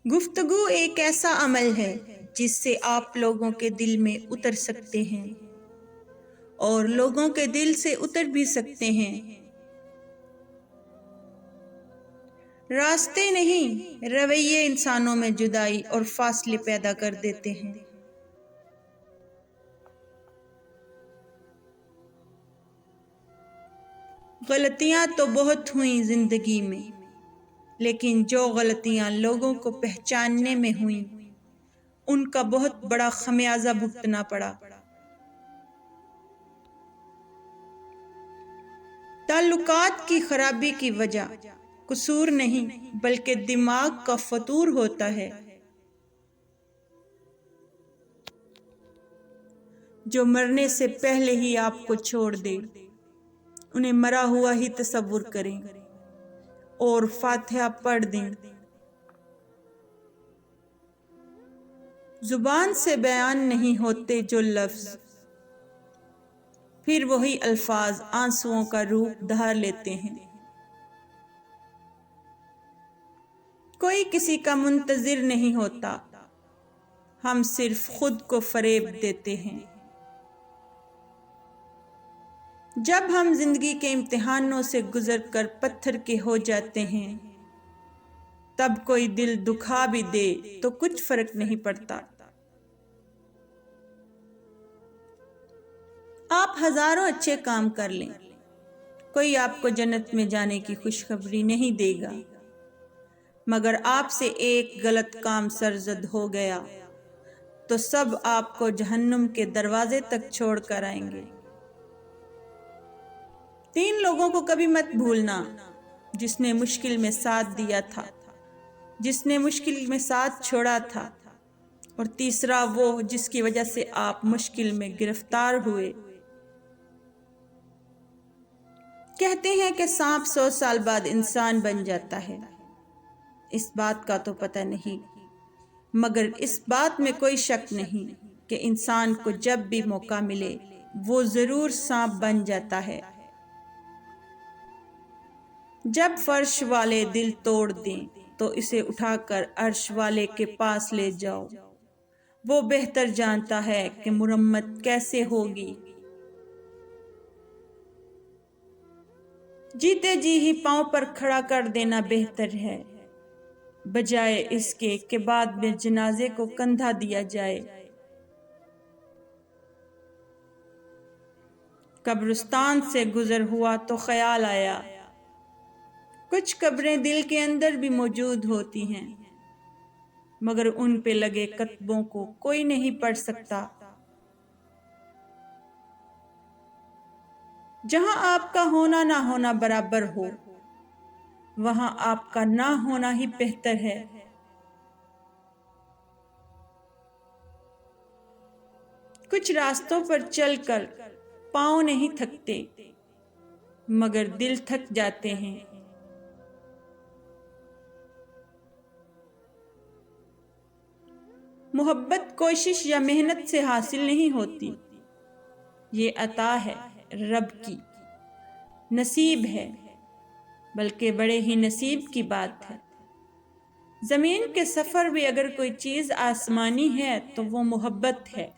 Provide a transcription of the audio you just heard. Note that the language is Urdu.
گفتگو ایک ایسا عمل ہے جس سے آپ لوگوں کے دل میں اتر سکتے ہیں اور لوگوں کے دل سے اتر بھی سکتے ہیں۔ راستے نہیں، رویے انسانوں میں جدائی اور فاصلے پیدا کر دیتے ہیں۔ غلطیاں تو بہت ہوئیں زندگی میں، لیکن جو غلطیاں لوگوں کو پہچاننے میں ہوئیں ان کا بہت بڑا خمیازہ بھگتنا پڑا۔ تعلقات کی خرابی کی وجہ قصور نہیں بلکہ دماغ کا فطور ہوتا ہے۔ جو مرنے سے پہلے ہی آپ کو چھوڑ دے انہیں مرا ہوا ہی تصور کریں اور فاتحہ پڑھ دیں۔ زبان سے بیان نہیں ہوتے جو لفظ، پھر وہی الفاظ آنسوؤں کا روپ دھار لیتے ہیں۔ کوئی کسی کا منتظر نہیں ہوتا، ہم صرف خود کو فریب دیتے ہیں۔ جب ہم زندگی کے امتحانوں سے گزر کر پتھر کے ہو جاتے ہیں تب کوئی دل دکھا بھی دے تو کچھ فرق نہیں پڑتا۔ آپ ہزاروں اچھے کام کر لیں، کوئی آپ کو جنت میں جانے کی خوشخبری نہیں دے گا، مگر آپ سے ایک غلط کام سرزد ہو گیا تو سب آپ کو جہنم کے دروازے تک چھوڑ کر آئیں گے۔ 3 لوگوں کو کبھی مت بھولنا، جس نے مشکل میں ساتھ دیا تھا، جس نے مشکل میں ساتھ چھوڑا تھا، اور تیسرا وہ جس کی وجہ سے آپ مشکل میں گرفتار ہوئے۔ کہتے ہیں کہ سانپ 100 سال بعد انسان بن جاتا ہے، اس بات کا تو پتہ نہیں، مگر اس بات میں کوئی شک نہیں کہ انسان کو جب بھی موقع ملے وہ ضرور سانپ بن جاتا ہے۔ جب فرش والے دل توڑ دیں تو اسے اٹھا کر عرش والے کے پاس لے جاؤ، وہ بہتر جانتا ہے کہ مرمت کیسے ہوگی۔ جیتے جی ہی پاؤں پر کھڑا کر دینا بہتر ہے، بجائے اس کے کہ بعد میں جنازے کو کندھا دیا جائے۔ قبرستان سے گزر ہوا تو خیال آیا، کچھ قبریں دل کے اندر بھی موجود ہوتی ہیں، مگر ان پہ لگے کتبوں کو کوئی نہیں پڑھ سکتا۔ جہاں آپ کا ہونا نہ ہونا برابر ہو، وہاں آپ کا نہ ہونا ہی بہتر ہے۔ کچھ راستوں پر چل کر پاؤں نہیں تھکتے، مگر دل تھک جاتے ہیں۔ محبت کوشش یا محنت سے حاصل نہیں ہوتی، یہ عطا ہے رب کی، نصیب ہے، بلکہ بڑے ہی نصیب کی بات ہے۔ زمین کے سفر بھی اگر کوئی چیز آسمانی ہے تو وہ محبت ہے۔